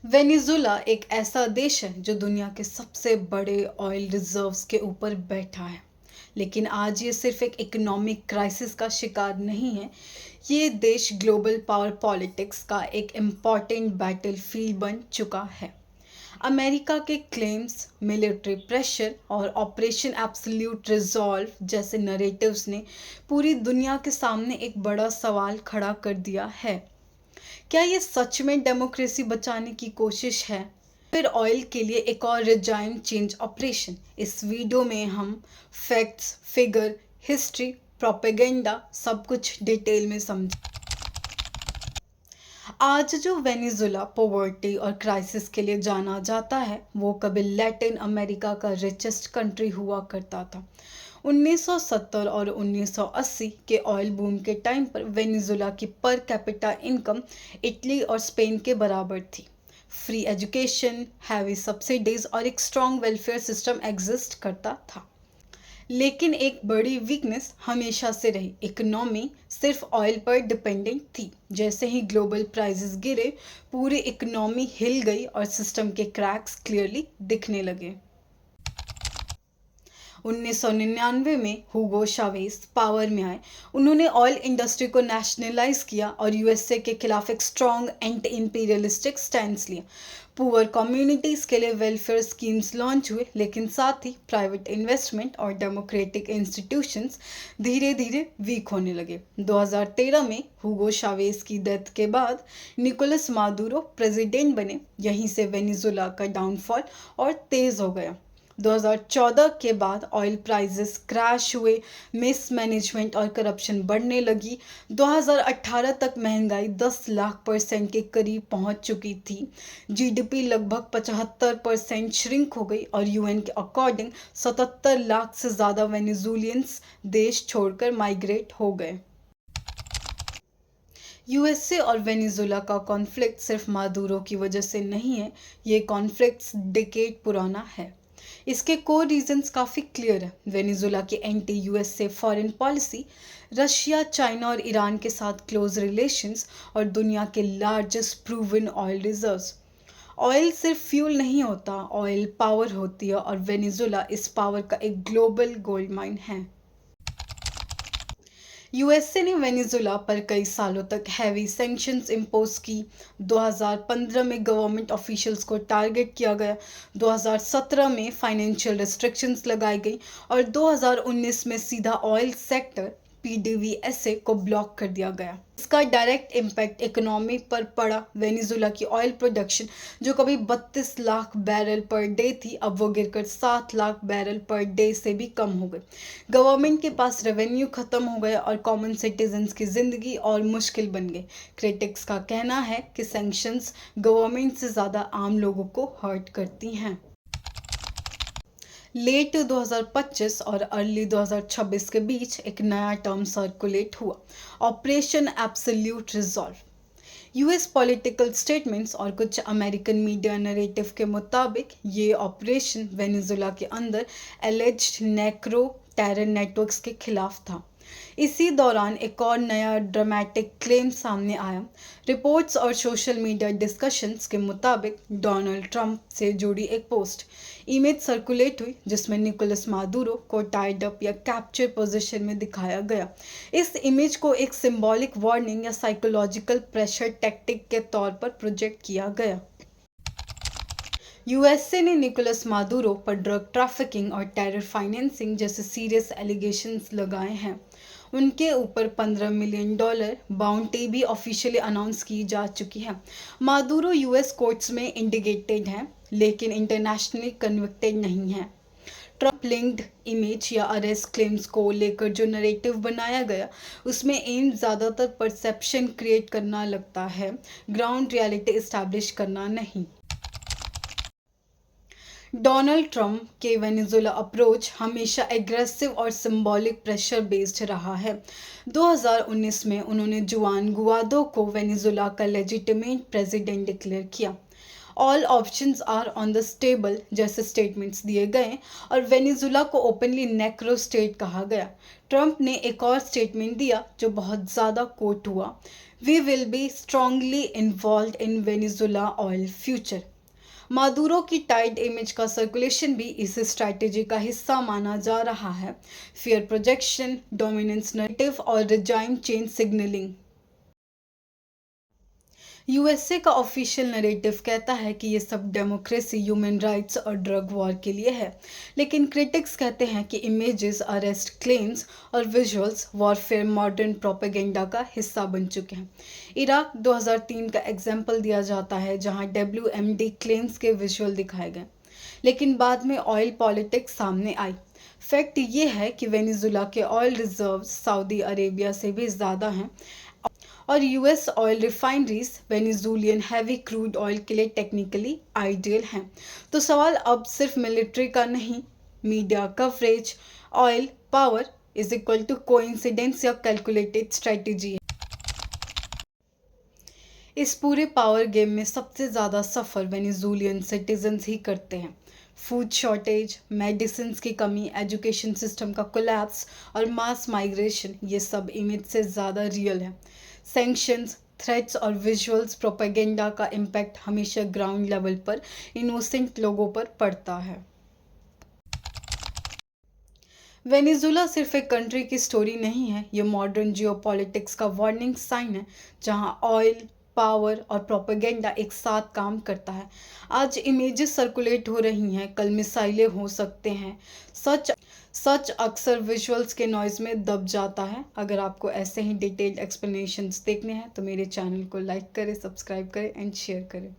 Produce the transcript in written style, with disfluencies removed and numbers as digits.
Venezuela एक ऐसा देश है जो दुनिया के सबसे बड़े ऑयल रिजर्व्स के ऊपर बैठा है। लेकिन आज ये सिर्फ एक इकोनॉमिक क्राइसिस का शिकार नहीं है। ये देश ग्लोबल पावर पॉलिटिक्स का एक इम्पॉर्टेंट बैटल फील्ड बन चुका है। अमेरिका के क्लेम्स, मिलिट्री प्रेशर और ऑपरेशन एब्सोल्यूट रिजॉल्व जैसे नरेटिव्स ने पूरी दुनिया के सामने एक बड़ा सवाल खड़ा कर दिया है। क्या ये सच में डेमोक्रेसी बचाने की कोशिश है, फिर ऑयल के लिए एक और रिजाइम चेंज ऑपरेशन? इस वीडियो में हम फैक्ट्स, फिगर, हिस्ट्री, प्रोपेगेंडा सब कुछ डिटेल में समझ। आज जो वेनेजुला पॉवर्टी और क्राइसिस के लिए जाना जाता है, वो कभी लैटिन अमेरिका का रिचेस्ट कंट्री हुआ करता था। 1970 और 1980 के ऑयल बूम के टाइम पर वेनेजुला की पर कैपिटा इनकम इटली और स्पेन के बराबर थी। फ्री एजुकेशन, हैवी सब्सिडीज और एक स्ट्रॉन्ग वेलफेयर सिस्टम एग्जिस्ट करता था। लेकिन एक बड़ी वीकनेस हमेशा से रही, इकोनॉमी सिर्फ ऑयल पर डिपेंडेंट थी। जैसे ही ग्लोबल प्राइसेस गिरे, पूरी इकोनॉमी हिल गई और सिस्टम के क्रैक्स क्लियरली दिखने लगे। 1999 में हुगो चावेज पावर में आए। उन्होंने ऑयल इंडस्ट्री को नेशनलाइज किया और यूएसए के खिलाफ एक स्ट्रॉन्ग एंटी इंपीरियलिस्टिक स्टैंड लिया। पुअर कम्युनिटीज़ के लिए वेलफेयर स्कीम्स लॉन्च हुए, लेकिन साथ ही प्राइवेट इन्वेस्टमेंट और डेमोक्रेटिक इंस्टीट्यूशंस धीरे धीरे वीक होने लगे। 2013 में हुगो चावेज की डेथ के बाद निकोलस मादुरो प्रेसिडेंट बने। यहीं से वेनेजुला का डाउनफॉल और तेज़ हो गया। 2014 के बाद ऑयल प्राइसेस क्रैश हुए, मिसमैनेजमेंट और करप्शन बढ़ने लगी। 2018 तक महंगाई 10 लाख% के करीब पहुंच चुकी थी। जीडीपी लगभग 75% श्रिंक हो गई और यूएन के अकॉर्डिंग 77 लाख से ज़्यादा वेनेजुलियंस देश छोड़कर माइग्रेट हो गए। यूएसए और वेनेजुला का कॉन्फ्लिक्ट सिर्फ मादुरो की वजह से नहीं है, ये कॉन्फ्लिक्ट डिकेड पुराना है। इसके कोर रीजंस काफ़ी क्लियर है। वेनेजुला की anti USA foreign policy, Russia, China और ईरान के साथ क्लोज रिलेशंस और दुनिया के largest proven oil reserves. Oil सिर्फ फ्यूल नहीं होता, ऑयल पावर होती है और वेनेजुला इस पावर का एक ग्लोबल गोल्ड माइन है। यूएसए ने वेनेजुला पर कई सालों तक हैवी सैंक्शंस इम्पोज की। 2015 में गवर्नमेंट ऑफिशियल्स को टारगेट किया गया, 2017 में फाइनेंशियल रिस्ट्रिक्शंस लगाई गई और 2019 में सीधा ऑयल सेक्टर पीडीवीएसए को ब्लॉक कर दिया गया। इसका डायरेक्ट इम्पैक्ट इकोनॉमी पर पड़ा। वेनेजुला की ऑयल प्रोडक्शन जो कभी 32 लाख बैरल पर डे थी, अब वो गिरकर 7 लाख बैरल पर डे से भी कम हो गई। गवर्नमेंट के पास रेवेन्यू खत्म हो गया और कॉमन सिटीजन्स की ज़िंदगी और मुश्किल बन गई। क्रिटिक्स का कहना है कि सैंक्शंस गवर्नमेंट से ज़्यादा आम लोगों को हर्ट करती हैं। लेट 2025 और अर्ली 2026 के बीच एक नया टर्म सर्कुलेट हुआ, operation absolute resolve. US political statements और कुछ अमेरिकन मीडिया नरेटिव के मुताबिक ये ऑपरेशन वेनेजुला के अंदर एलिज्ड नेक्रो टेरर नेटवर्क्स के खिलाफ था। इसी दौरान एक और नया ड्रामेटिक क्लेम सामने आया। रिपोर्ट्स और सोशल मीडिया डिस्कशंस के मुताबिक डोनाल्ड ट्रंप से जुड़ी एक पोस्ट इमेज सर्कुलेट हुई, जिसमें निकोलस मादुरो को टाइड अप या कैप्चर पोजीशन में दिखाया गया। इस इमेज को एक सिंबॉलिक वार्निंग या साइकोलॉजिकल प्रेशर टैक्टिक के तौर पर प्रोजेक्ट किया गया। यूएसए ने निकोलस मादुरो पर ड्रग ट्रैफिकिंग और टेरर फाइनेंसिंग जैसे सीरियस एलिगेशंस लगाए हैं। उनके ऊपर $15 मिलियन बाउंटी भी ऑफिशियली अनाउंस की जा चुकी है। मादुरो यूएस कोर्ट्स में इंडिकेटेड हैं, लेकिन इंटरनेशनली कन्विक्टेड नहीं है। ट्रंप लिंक्ड इमेज या अरेस्ट क्लेम्स को लेकर जो नरेटिव बनाया गया, उसमें एम ज़्यादातर परसेप्शन क्रिएट करना लगता है, ग्राउंड रियलिटी इस्टेब्लिश करना नहीं। डोनाल्ड ट्रंप के वेनेजुला अप्रोच हमेशा एग्रेसिव और सिंबॉलिक प्रेशर बेस्ड रहा है। 2019 में उन्होंने जुआन गुआडो को वेनेजुला का लेजिटिमेट प्रेसिडेंट डिक्लेयर किया। All options are on the table जैसे स्टेटमेंट्स दिए गए और वेनेजुला को ओपनली नेक्रो स्टेट कहा गया। ट्रंप ने एक और स्टेटमेंट दिया जो बहुत ज़्यादा कोट हुआ, We will be strongly involved in Venezuela oil future. Maduro की टाइट इमेज का सर्कुलेशन भी इस स्ट्रैटेजी का हिस्सा माना जा रहा है। फियर प्रोजेक्शन, डोमिनेंस नैरेटिव और रिजाइन चेंज सिग्नलिंग। यूएसए का ऑफिशियल नैरेटिव कहता है कि ये सब डेमोक्रेसी, ह्यूमन राइट्स और ड्रग वॉर के लिए है, लेकिन क्रिटिक्स कहते हैं कि इमेजेस, अरेस्ट क्लेम्स और विजुअल्स वॉरफेयर मॉडर्न प्रोपेगेंडा का हिस्सा बन चुके हैं। इराक 2003 का एग्जाम्पल दिया जाता है, जहां WMD क्लेम्स के विजुअल दिखाए गए, लेकिन बाद में ऑयल पॉलिटिक्स सामने आई। फैक्ट ये है कि वेनेजुला के ऑयल रिजर्व्स सऊदी अरेबिया से भी ज़्यादा हैं और US oil refineries Venezuelan heavy crude oil के लिए टेक्निकली आइडियल हैं। तो सवाल अब सिर्फ मिलिट्री का नहीं, media coverage, oil power is equal to coincidence या कैलकुलेटेड स्ट्रेटेजी है। इस पूरे पावर गेम में सबसे ज़्यादा सफ़र वेनेजुलियन सिटीजन्स ही करते हैं। फूड शॉर्टेज, मेडिसिन की कमी, एजुकेशन सिस्टम का कोलैप्स और मास माइग्रेशन, ये सब इमेज से ज़्यादा रियल है। सैंक्शंस, थ्रेट्स और विजुअल्स प्रोपेगेंडा का इम्पैक्ट हमेशा ग्राउंड लेवल पर इनोसेंट लोगों पर पड़ता है। वेनेजुला सिर्फ एक कंट्री की स्टोरी नहीं है, ये मॉडर्न जियोपॉलिटिक्स का वार्निंग साइन है, जहां ऑयल, पावर और प्रोपेगेंडा एक साथ काम करता है। आज इमेजेस सर्कुलेट हो रही हैं, कल मिसाइलें हो सकते हैं। सच अक्सर विजुअल्स के नॉइज में दब जाता है। अगर आपको ऐसे ही डिटेल्ड एक्सप्लेनेशंस देखने हैं तो मेरे चैनल को लाइक करें, सब्सक्राइब करें एंड शेयर करें।